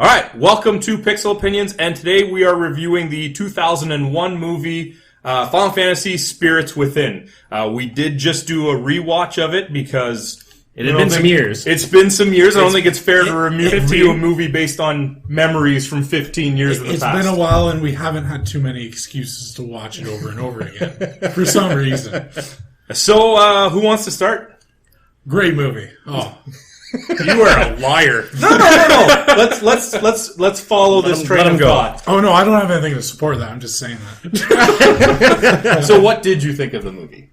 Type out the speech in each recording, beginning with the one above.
All right, welcome to Pixel Opinions, and today we are reviewing the 2001 movie Final Fantasy Spirits Within. We did just do a rewatch of it because it had been some years. It's been some years. I don't think it's fair to review a movie based on memories from 15 years in the past. It's been a while, and we haven't had too many excuses to watch it over and over again for some reason. So, who wants to start? Great movie. Oh. You are a liar. No. Let's follow this train of thought. Oh no, I don't have anything to support that. I'm just saying that. So, what did you think of the movie?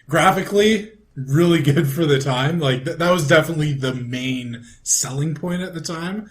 Graphically, really good for the time. Like that was definitely the main selling point at the time.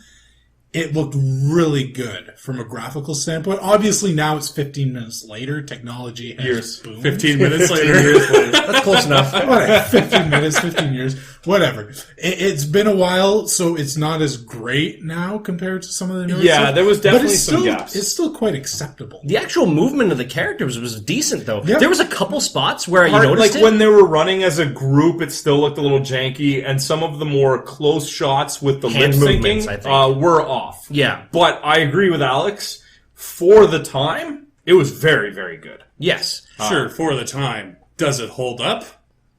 It looked really good from a graphical standpoint. Obviously, now it's 15 minutes later. Technology has boomed. 15 minutes later. Years later. That's close enough. Whatever, 15 minutes, 15 years, whatever. It's been a while, so it's not as great now compared to some of the newer stuff. There was definitely some gaps. It's still quite acceptable. The actual movement of the characters was decent, though. Yeah. There was a couple spots where you noticed like when they were running as a group, it still looked a little janky, and some of the more close shots with the lip syncing were off. Yeah. But I agree with Alex. For the time, it was very, very good. Yes. Sure, for the time. Does it hold up?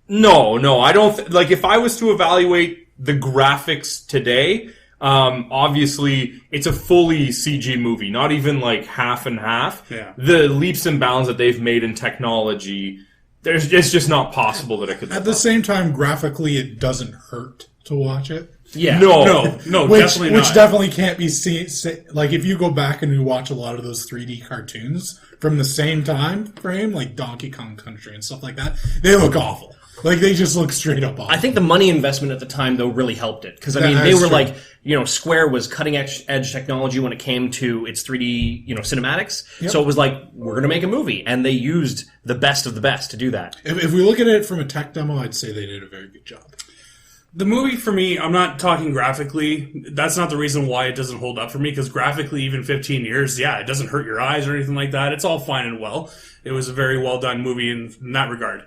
No, I don't... like, if I was to evaluate the graphics today, obviously, it's a fully CG movie, not even, like, half and half. Yeah. The leaps and bounds that they've made in technology, it's just not possible that it could... At the same time, graphically, it doesn't hurt to watch it. Yeah. No, definitely not. Which definitely can't be seen. Like, if you go back and you watch a lot of those 3D cartoons from the same time frame, like Donkey Kong Country and stuff like that, they look awful. Like, they just look straight up awful. I think the money investment at the time, though, really helped it. Because, I mean, they were like, Square was cutting-edge technology when it came to its 3D, cinematics. Yep. So it was like, we're going to make a movie. And they used the best of the best to do that. If we look at it from a tech demo, I'd say they did a very good job. The movie, for me, I'm not talking graphically. That's not the reason why it doesn't hold up for me, because graphically, even 15 years, it doesn't hurt your eyes or anything like that. It's all fine and well. It was a very well-done movie in that regard.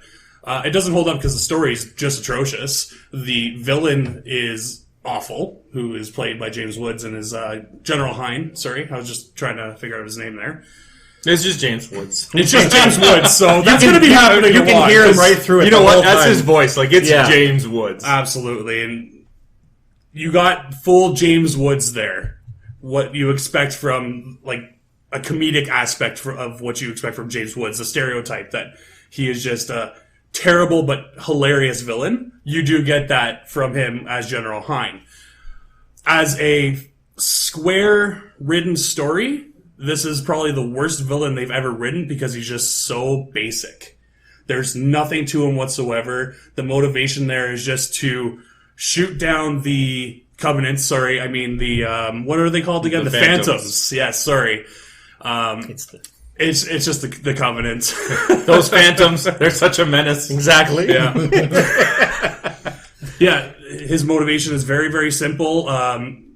It doesn't hold up because the story is just atrocious. The villain is awful, who is played by James Woods and is General Hein. Sorry, I was just trying to figure out his name there. It's just James Woods. It's just James Woods, so that's going to be happening. You can hear him right through it. You know what? That's his voice. Like, it's James Woods. Absolutely. And you got full James Woods there. What you expect from, like, a comedic aspect of what you expect from James Woods, the stereotype that he is just a terrible but hilarious villain. You do get that from him as General Hein. As a Square-written story, this is probably the worst villain they've ever written because he's just so basic. There's nothing to him whatsoever. The motivation there is just to shoot down the Covenants. Sorry, I mean the what are they called again? The Phantoms. Yes, sorry. It's just the Covenants. Those Phantoms, they're such a menace. Exactly. Yeah. Yeah, his motivation is very, very simple.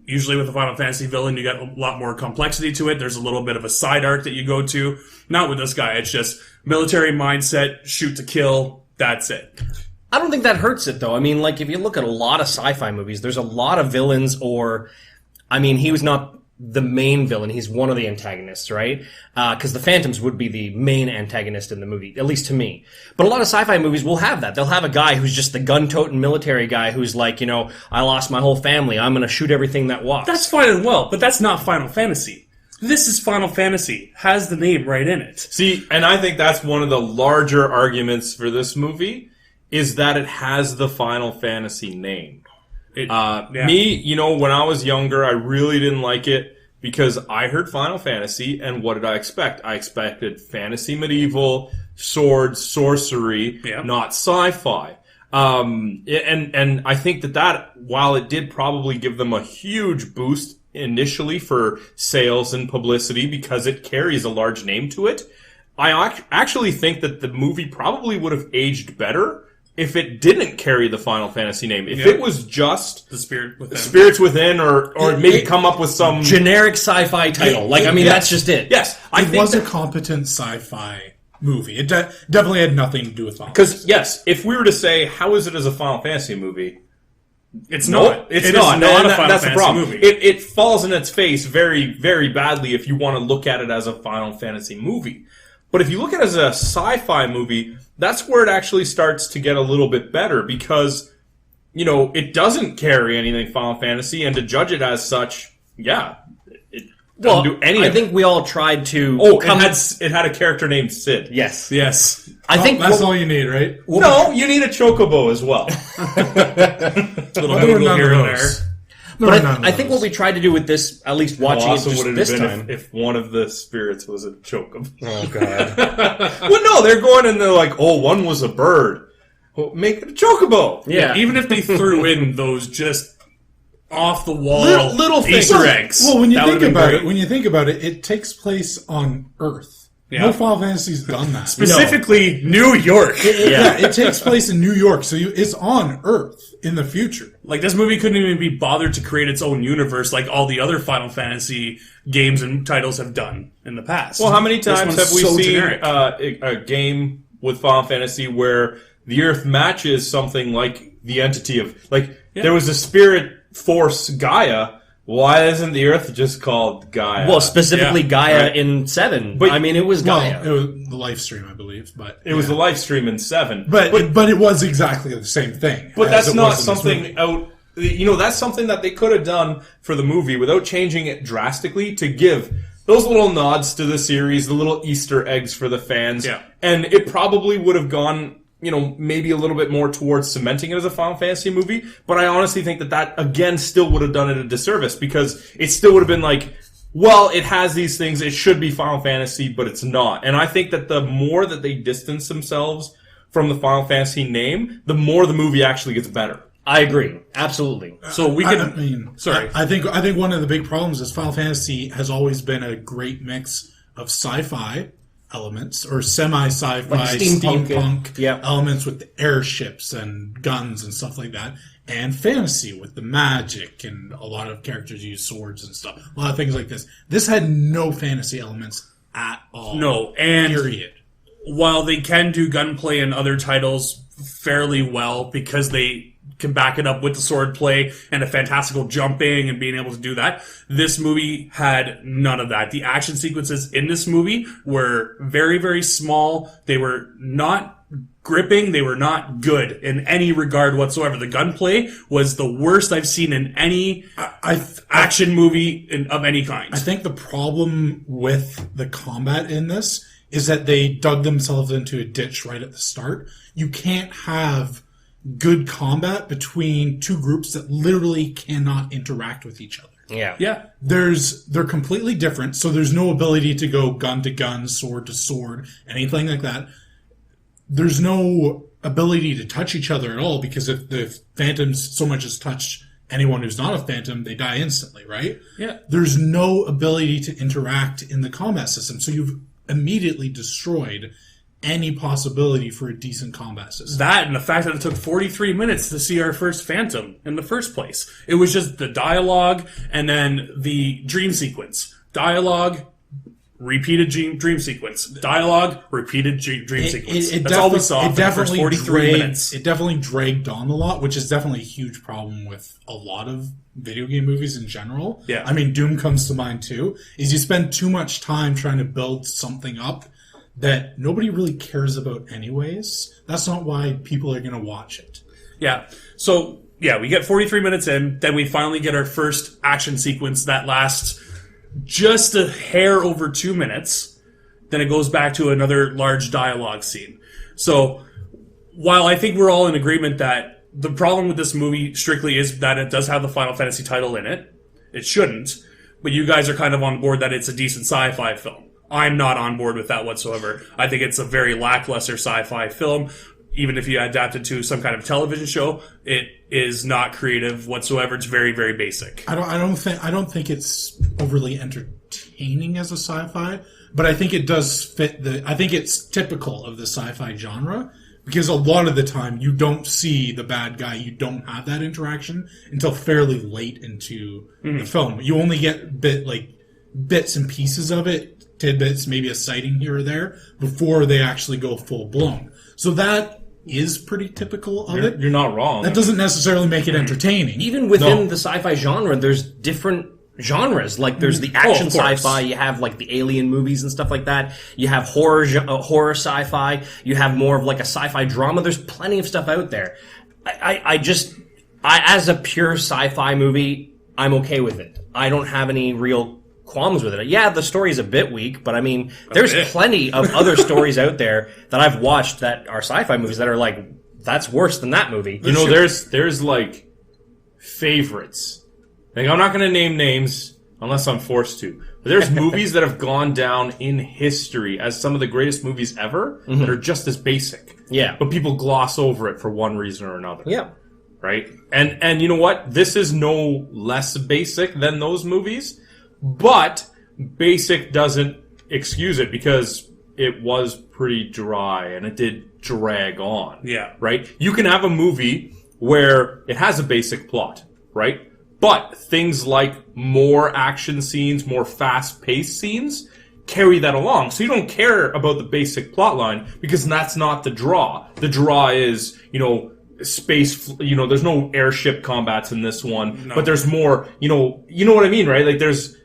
Usually with a Final Fantasy villain, you get a lot more complexity to it. There's a little bit of a side arc that you go to. Not with this guy. It's just military mindset, shoot to kill, that's it. I don't think that hurts it, though. I mean, like, if you look at a lot of sci-fi movies, there's a lot of villains he was not the main villain. He's one of the antagonists, right? Because the Phantoms would be the main antagonist in the movie, at least to me. But a lot of sci-fi movies will have that. They'll have a guy who's just the gun-toting military guy who's like, I lost my whole family. I'm going to shoot everything that walks. That's fine and well, but that's not Final Fantasy. This is Final Fantasy. Has the name right in it. See, and I think that's one of the larger arguments for this movie, is that it has the Final Fantasy name. Me, when I was younger, I really didn't like it because I heard Final Fantasy, and what did I expect? I expected fantasy medieval, swords, sorcery, not sci-fi. And I think that while it did probably give them a huge boost initially for sales and publicity because it carries a large name to it, I actually think that the movie probably would have aged better if it didn't carry the Final Fantasy name. If it was just the Spirits Within, or maybe come up with some generic sci-fi title. That's just it. Yes. It was a competent sci-fi movie. It definitely had nothing to do with Final Fantasy. Because, yes, if we were to say, how is it as a Final Fantasy movie? It's No, not. it's It not. is not And a Final that's the Fantasy problem. movie. It falls in its face very, very badly if you want to look at it as a Final Fantasy movie. But if you look at it as a sci-fi movie, that's where it actually starts to get a little bit better because, you know, it doesn't carry anything Final Fantasy, and to judge it as such, yeah, it doesn't do any I of think it. we all tried to. Oh, it had a character named Sid. Yes. Yes. I think that's all you need, right? No, you need a chocobo as well. Little There were Google none here of and those. there. There were But none of I think those. what we tried to do with this, at least watching it Awesome just would it this have been time. if one of the spirits was a chocobo. Oh god. Well, no, they're going and they're like, oh, one was a bird. Well, make it a chocobo. Yeah. Even if they threw in those just off the wall Little things. Easter eggs. Well, when you that think would've been about great. it, it takes place on Earth. Yeah. No Final Fantasy's done that. Specifically, New York. Yeah, it takes place in New York, so it's on Earth in the future. Like, this movie couldn't even be bothered to create its own universe like all the other Final Fantasy games and titles have done in the past. Well, how many This times one's have we so seen generic. a game with Final Fantasy where the Earth matches something like the entity of... Like, there was a spirit force, Gaia. Why isn't the Earth just called Gaia? Well, specifically Yeah, Gaia right. in 7. But- I mean, it was Gaia. Well, it was the live stream, I believe, but it was the live stream in 7. but it was exactly the same thing. But as that's it not was in this something movie. out... You know, that's something that they could have done for the movie without changing it drastically to give those little nods to the series, the little Easter eggs for the fans. Yeah. And it probably would have gone, you know, maybe a little bit more towards cementing it as a Final Fantasy movie. But I honestly think that again, still would have done it a disservice because it still would have been like, well, it has these things, it should be Final Fantasy, but it's not. And I think that the more that they distance themselves from the Final Fantasy name, the more the movie actually gets better. I agree. Absolutely. So we I can... mean, Sorry. I think one of the big problems is Final Fantasy has always been a great mix of sci-fi elements or semi-sci-fi, Like steampunk, steampunk yeah. elements with the airships and guns and stuff like that, and fantasy with the magic and a lot of characters use swords and stuff. A lot of things like this. This had no fantasy elements at all. No, and Period. while they can do gunplay in other titles fairly well because they can back it up with the sword play and a fantastical jumping and being able to do that, this movie had none of that. The action sequences in this movie were very, very small. They were not gripping. They were not good in any regard whatsoever. The gunplay was the worst I've seen in any action movie of any kind. I think the problem with the combat in this is that they dug themselves into a ditch right at the start. You can't have good combat between two groups that literally cannot interact with each other. Yeah. Yeah. They're completely different, so there's no ability to go gun to gun, sword to sword, anything like that. There's no ability to touch each other at all, because if the phantoms so much as touch anyone who's not a phantom, they die instantly, right? Yeah. There's no ability to interact in the combat system, so you've immediately destroyed any possibility for a decent combat system. That and the fact that it took 43 minutes to see our first Phantom in the first place. It was just the dialogue and then the dream sequence. Dialogue, repeated dream sequence. Dialogue, repeated dream sequence. That's all we saw for the first 43 minutes. It definitely dragged on a lot, which is definitely a huge problem with a lot of video game movies in general. Yeah. I mean, Doom comes to mind too, is you spend too much time trying to build something up that nobody really cares about anyways. That's not why people are going to watch it. Yeah. So, yeah, we get 43 minutes in, then we finally get our first action sequence that lasts just a hair over 2 minutes. Then it goes back to another large dialogue scene. So, while I think we're all in agreement that the problem with this movie strictly is that it does have the Final Fantasy title in it, it shouldn't, but you guys are kind of on board that it's a decent sci-fi film. I'm not on board with that whatsoever. I think it's a very lackluster sci-fi film. Even if you adapt it to some kind of television show, it is not creative whatsoever. It's very, very basic. I don't think it's overly entertaining as a sci-fi, but I think it does fit I think it's typical of the sci-fi genre, because a lot of the time you don't see the bad guy, you don't have that interaction until fairly late into the film. You only get bits and pieces of it, tidbits, maybe a sighting here or there, before they actually go full blown. So that is pretty typical of it. You're not wrong. That doesn't necessarily make it entertaining. Even within the sci-fi genre, there's different genres. Like there's the action sci-fi, you have like the alien movies and stuff like that. You have horror sci-fi. You have more of like a sci-fi drama. There's plenty of stuff out there. I as a pure sci-fi movie, I'm okay with it. I don't have any real qualms with it. Yeah, the story's a bit weak, but I mean, there's plenty of other stories out there that I've watched that are sci-fi movies that are like, that's worse than that movie. You know, there's like favorites. Like, I'm not going to name names unless I'm forced to. But there's movies that have gone down in history as some of the greatest movies ever that are just as basic. Yeah. But people gloss over it for one reason or another. Yeah. Right? And you know what? This is no less basic than those movies. But basic doesn't excuse it because it was pretty dry and it did drag on. Yeah. Right? You can have a movie where it has a basic plot, right? But things like more action scenes, more fast-paced scenes carry that along. So you don't care about the basic plot line because that's not the draw. The draw is, space, there's no airship combats in this one, but there's more, you know what I mean, right? Like there's,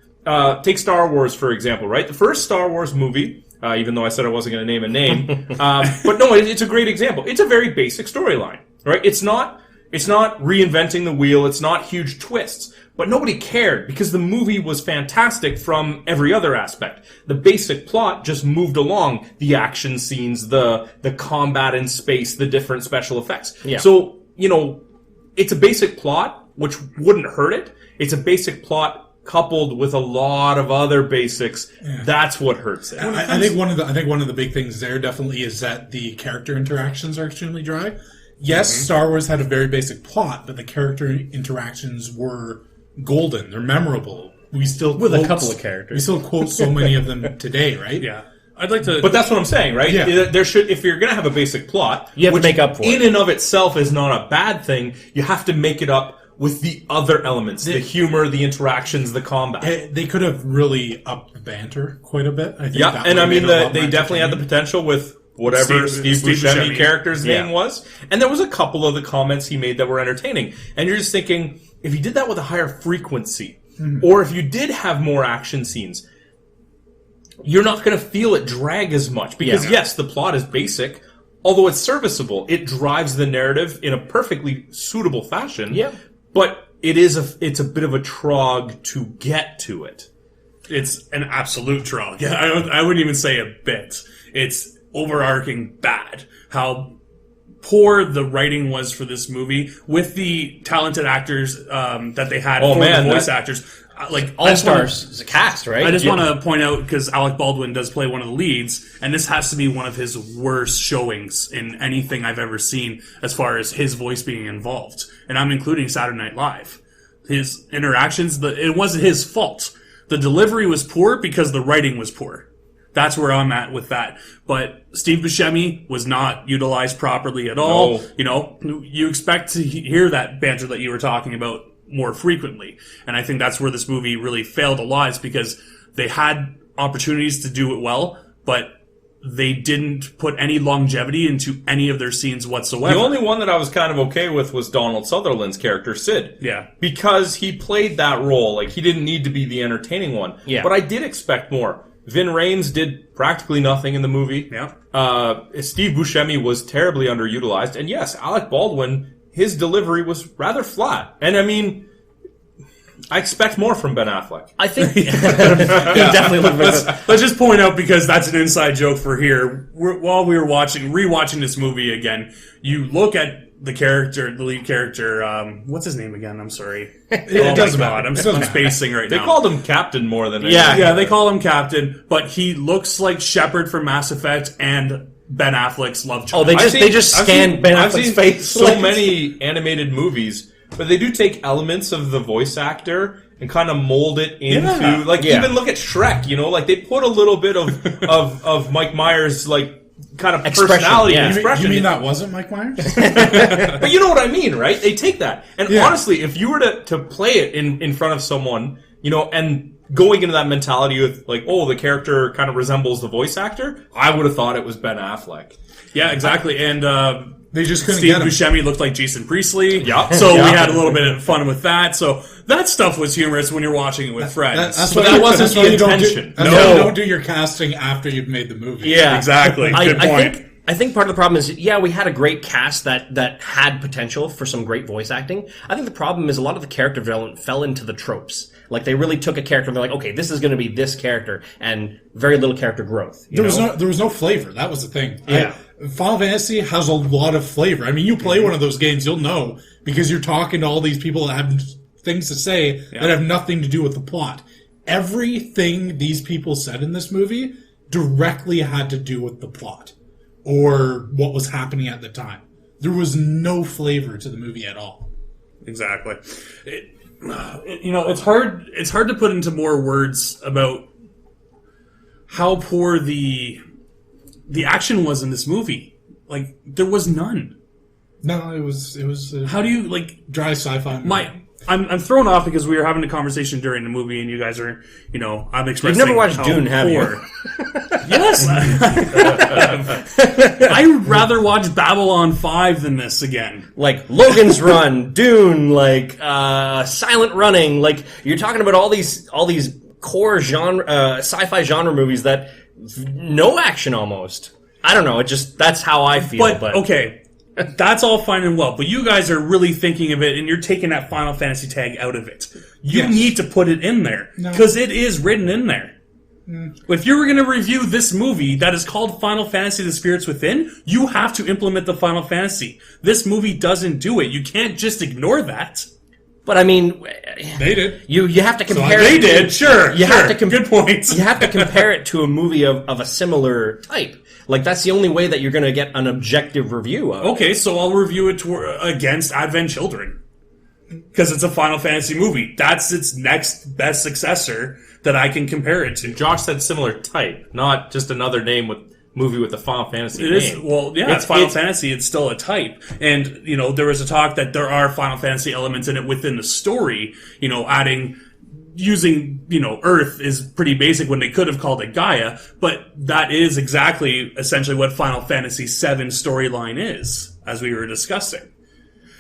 take Star Wars, for example, right? The first Star Wars movie, even though I said I wasn't going to name a name, but no, it's a great example. It's a very basic storyline, right? It's not reinventing the wheel. It's not huge twists, but nobody cared because the movie was fantastic from every other aspect. The basic plot just moved along. The action scenes, the combat in space, the different special effects. Yeah. So, it's a basic plot, which wouldn't hurt it. It's a basic plot coupled with a lot of other basics. Yeah. That's what hurts it. I think one of the big things there definitely is that the character interactions are extremely dry. Yes, Star Wars had a very basic plot, but the character interactions were golden. They're memorable. We still with a couple of characters. We still quote so many of them today, right? Yeah. I'd like to... But that's what I'm saying, right? Yeah. There should, if you're going to have a basic plot, you have to make up for it. In and of itself is not a bad thing. You have to make it up with the other elements, the humor, the interactions, the combat. They could have really upped the banter quite a bit. I think and I mean, they definitely had the potential with whatever Steve Buscemi character's name was. And there was a couple of the comments he made that were entertaining. And you're just thinking, if you did that with a higher frequency, or if you did have more action scenes, you're not going to feel it drag as much. Because yes, the plot is basic, although it's serviceable. It drives the narrative in a perfectly suitable fashion. Yeah. But it's a bit of a trog to get to it. It's an absolute trog. Yeah, I wouldn't even say a bit. It's overarching bad. How poor the writing was for this movie with the talented actors that they had the voice actors. Like all-stars as a cast, right? I just want to point out, because Alec Baldwin does play one of the leads, and this has to be one of his worst showings in anything I've ever seen as far as his voice being involved. And I'm including Saturday Night Live. His interactions, it wasn't his fault. The delivery was poor because the writing was poor. That's where I'm at with that. But Steve Buscemi was not utilized properly at all. No. You expect to hear that banter that you were talking about more frequently. And I think that's where this movie really failed a lot, is because they had opportunities to do it well, but they didn't put any longevity into any of their scenes whatsoever. The only one that I was kind of okay with was Donald Sutherland's character, Sid. Yeah. Because he played that role. Like, he didn't need to be the entertaining one. Yeah. But I did expect more. Vin Rames did practically nothing in the movie. Yeah. Steve Buscemi was terribly underutilized. And yes, Alec Baldwin, his delivery was rather flat. And I mean, I expect more from Ben Affleck. I think he definitely looked Let's just point out, because that's an inside joke for here. While we were rewatching this movie again, you look at the lead character, what's his name again? I'm sorry. It doesn't matter. I'm spacing right now. They called him Captain more than Yeah. anything. Yeah, they call him Captain, but he looks like Shepard from Mass Effect and Ben Affleck's love child. Oh, they just scanned Ben Affleck's face. So many animated movies, but they do take elements of the voice actor and kind of mold it into even look at Shrek. Like they put a little bit of Mike Myers kind of personality and expression. You mean that wasn't Mike Myers? But you know what I mean, right? They take that. And honestly, if you were to play it in front of someone, and going into that mentality with the character kind of resembles the voice actor, I would have thought it was Ben Affleck. Yeah, exactly. And They just couldn't Steve get him. Buscemi looked like Jason Priestley. Yeah. So Yeah. we had a little bit of fun with that. So that stuff was humorous when you're watching it with friends. That's But why that you- wasn't that's the why you don't do- intention. That's why you don't do your casting after you've made the movie. Yeah, Exactly. Good point. I think part of the problem is, yeah, we had a great cast that had potential for some great voice acting. I think the problem is a lot of the character development fell into the tropes. Like, they really took a character and they're like, okay, this is going to be this character, and very little character growth. There was no flavor. That was the thing. Yeah. Final Fantasy has a lot of flavor. I mean, you play one of those games, you'll know, because you're talking to all these people that have things to say that have nothing to do with the plot. Everything these people said in this movie directly had to do with the plot or what was happening at the time. There was no flavor to the movie at all. Exactly. It's hard to put into more words about how poor the action was in this movie. Like, there was none. No, it was How do you, like, dry sci-fi movie. I'm thrown off because we were having a conversation during the movie, and you guys are, I'm expressing. You've never watched how Dune, have you? poor. Yes, I would rather watch Babylon 5 than this again. Like Logan's Run, Dune, like Silent Running. Like, you're talking about all these core genre, sci-fi genre movies that no action almost. I don't know. That's how I feel. But okay. That's all fine and well, but you guys are really thinking of it, and you're taking that Final Fantasy tag out of it. You need to put it in there, because it is written in there. If you were going to review this movie that is called Final Fantasy: The Spirits Within, you have to implement the Final Fantasy. This movie doesn't do it. You can't just ignore that. But I mean, They did. you have to compare. They did, sure. You have to good points. You have to compare it to a movie of a similar type. Like, that's the only way that you're going to get an objective review of it. Okay, so I'll review it against Advent Children. Because it's a Final Fantasy movie. That's its next best successor that I can compare it to. Josh said similar type, not just another movie with a Final Fantasy It name. is, well, yeah, it's Final Fantasy. It's still a type. And, there was a talk that there are Final Fantasy elements in it within the story, using, Earth is pretty basic when they could have called it Gaia, but that is exactly, essentially what Final Fantasy VII storyline is, as we were discussing.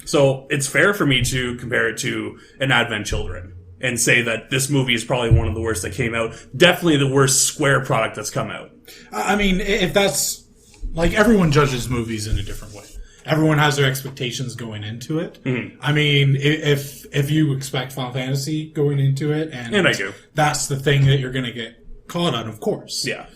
So it's fair for me to compare it to an Advent Children and say that this movie is probably one of the worst that came out. Definitely the worst Square product that's come out. I mean, if that's... Like, everyone judges movies in a different way. Everyone has their expectations going into it. Mm-hmm. I mean, if you expect Final Fantasy going into it, and I do, that's the thing that you're going to get caught on, of course. Yeah.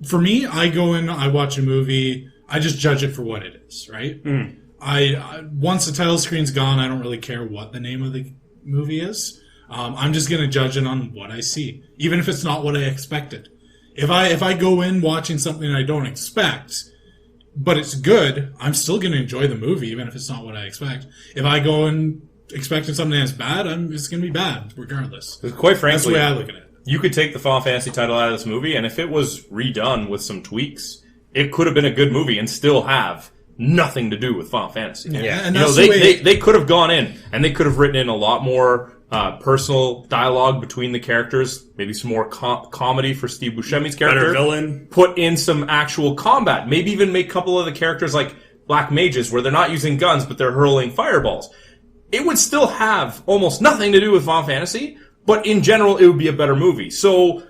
For me, I go in, I watch a movie, I just judge it for what it is, right? Mm. I once the title screen's gone, I don't really care what the name of the movie is. I'm just going to judge it on what I see, even if it's not what I expected. If I go in watching something I don't expect, but it's good, I'm still going to enjoy the movie, even if it's not what I expect. If I go in expecting something that's bad, it's going to be bad, regardless. Quite frankly, that's the way I look at it. You could take the Final Fantasy title out of this movie, and if it was redone with some tweaks, it could have been a good movie and still have nothing to do with Final Fantasy. Yeah, and that's the way they could have gone in, and they could have written in a lot more personal dialogue between the characters, maybe some more comedy for Steve Buscemi's character. Better villain. Put in some actual combat. Maybe even make a couple of the characters like black mages, where they're not using guns, but they're hurling fireballs. It would still have almost nothing to do with Final Fantasy, but in general, it would be a better movie. So,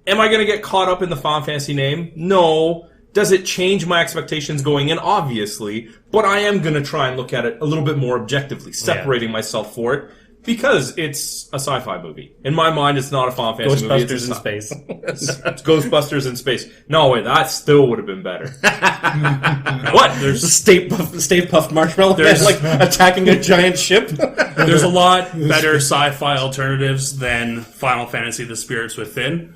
am I going to get caught up in the Final Fantasy name? No. Does it change my expectations going in? Obviously. But I am going to try and look at it a little bit more objectively, separating myself for it. Because it's a sci-fi movie. In my mind, it's not a Final Fantasy movie. Ghostbusters in space. It's Ghostbusters in space. No, wait, that still would have been better. What? There's a Stay Puft Marshmallow Man, like attacking a giant ship. There's a lot better sci-fi alternatives than Final Fantasy: The Spirits Within.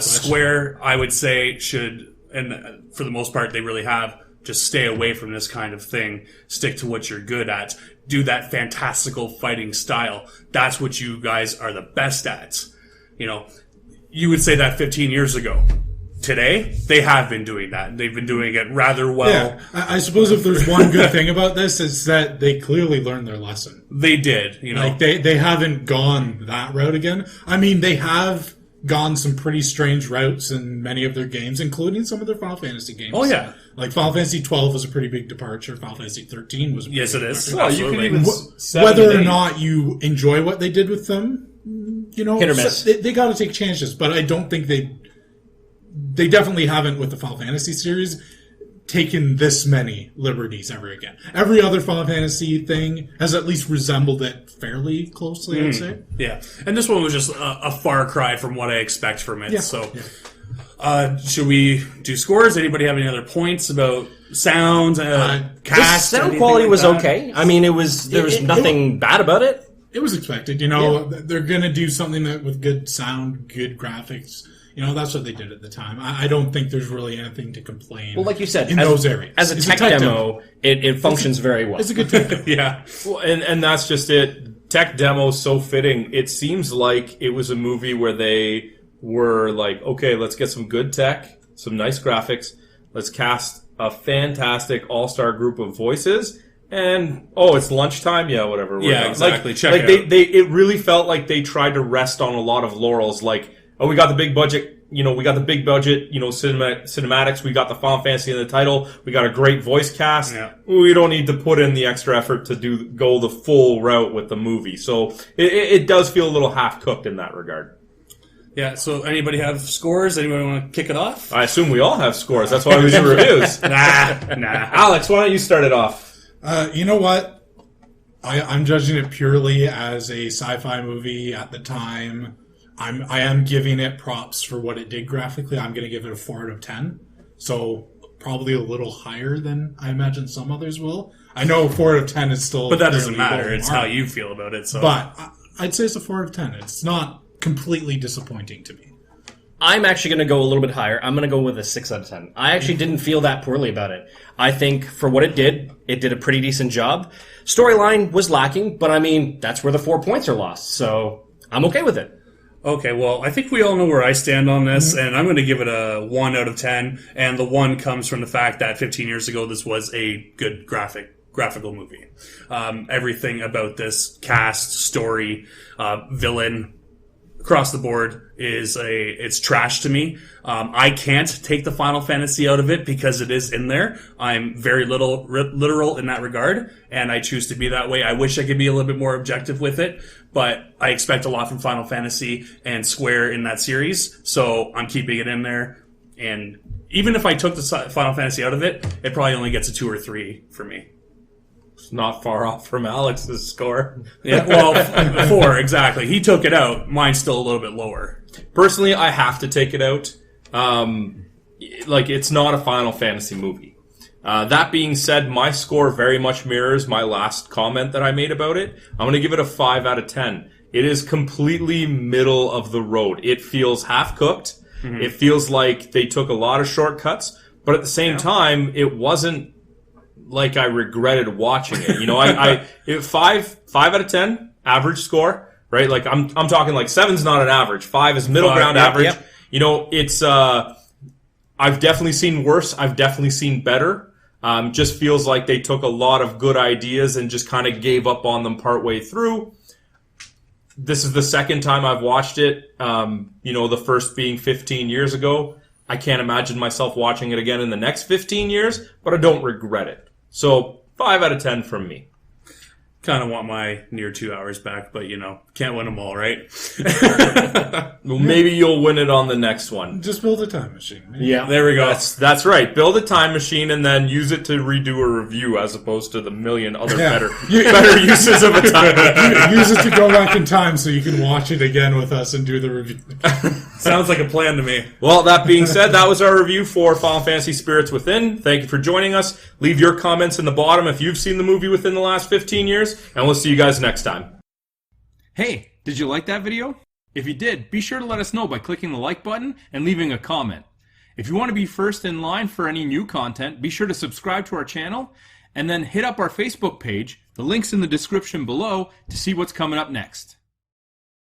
Square, I would say, should, and for the most part, they really have, just stay away from this kind of thing. Stick to what you're good at. Do that fantastical fighting style. That's what you guys are the best at. You would say that 15 years ago. Today, they have been doing that. They've been doing it rather well. Yeah, I suppose if there's one good thing about this, it's that they clearly learned their lesson. They did, Like, they haven't gone that route again. I mean, they have gone some pretty strange routes in many of their games, including some of their Final Fantasy games. Oh, yeah. Like Final Fantasy 12 was a pretty big departure. Final Fantasy 13 was a pretty Yes, it big is. departure. Well, you can even Whether or not you enjoy what they did with them, hit or miss. They got to take chances, but I don't think they definitely haven't with the Final Fantasy series taken this many liberties ever again. Every other Final Fantasy thing has at least resembled it fairly closely, I'd say. Yeah, and this one was just a far cry from what I expect from it. Yeah. So, should we do scores? Anybody have any other points about sound, cast? The sound quality was okay. I mean, there was nothing bad about it. It was expected. They're going to do something with good sound, good graphics. That's what they did at the time. I don't think there's really anything to complain. Well, like you said, in those areas. As a tech demo, it functions very well. It's a good tech demo. Yeah. Well, and that's just it. Tech demo is so fitting. It seems like it was a movie where they were like, okay, let's get some good tech, some nice graphics. Let's cast a fantastic all-star group of voices. And, it's lunchtime? Yeah, whatever. Yeah, exactly. Check it out. It really felt like they tried to rest on a lot of laurels. Like, we got the big budget, cinematics, we got the Final Fantasy in the title, we got a great voice cast. Yeah. We don't need to put in the extra effort to go the full route with the movie. So it does feel a little half-cooked in that regard. Yeah, so anybody have scores? Anybody want to kick it off? I assume we all have scores. That's why we do reviews. Nah. Alex, why don't you start it off? You know what? I'm judging it purely as a sci-fi movie at the time. I am giving it props for what it did graphically. I'm going to give it a 4 out of 10. So probably a little higher than I imagine some others will. I know 4 out of 10 is still... But that doesn't matter. It's how you feel about it. So. But I'd say it's a 4 out of 10. It's not completely disappointing to me. I'm actually going to go a little bit higher. I'm going to go with a 6 out of 10. I actually didn't feel that poorly about it. I think for what it did a pretty decent job. Storyline was lacking, but I mean, that's where the 4 points are lost. So I'm okay with it. Okay, well, I think we all know where I stand on this, and I'm going to give it a 1 out of 10, and the 1 comes from the fact that 15 years ago this was a good graphical movie. Everything about this cast, story, villain, across the board it's trash to me. I can't take the Final Fantasy out of it because it is in there. I'm very literal in that regard, and I choose to be that way. I wish I could be a little bit more objective with it, but I expect a lot from Final Fantasy and Square in that series, so I'm keeping it in there. And even if I took the Final Fantasy out of it, it probably only gets a 2 or 3 for me. It's not far off from Alex's score. Yeah, well, 4, exactly. He took it out. Mine's still a little bit lower. Personally, I have to take it out. It's not a Final Fantasy movie. That being said, my score very much mirrors my last comment that I made about it. I'm going to give it a 5 out of 10. It is completely middle of the road. It feels half-cooked. Mm-hmm. It feels like they took a lot of shortcuts, but at the same time, it wasn't like I regretted watching it. 5 out of 10, average score, right? Like I'm talking like 7's not an average. 5 is middle ground average. Yep. It's I've definitely seen worse. I've definitely seen better. Just feels like they took a lot of good ideas and just kind of gave up on them partway through. This is the second time I've watched it. The first being 15 years ago. I can't imagine myself watching it again in the next 15 years, but I don't regret it. So 5 out of 10 from me. Kind of want my near 2 hours back, but can't win them all, right? Well, maybe you'll win it on the next one. Just build a time machine. Maybe. Yeah, there we go. That's right. Build a time machine and then use it to redo a review as opposed to the million other better uses of a time machine. Use it to go back in time so you can watch it again with us and do the review. Sounds like a plan to me. Well, that being said, that was our review for Final Fantasy Spirits Within. Thank you for joining us. Leave your comments in the bottom if you've seen the movie within the last 15 years, and we'll see you guys next time. Hey, did you like that video? If you did, be sure to let us know by clicking the like button and leaving a comment. If you want to be first in line for any new content, be sure to subscribe to our channel and then hit up our Facebook page. The link's in the description below to see what's coming up next.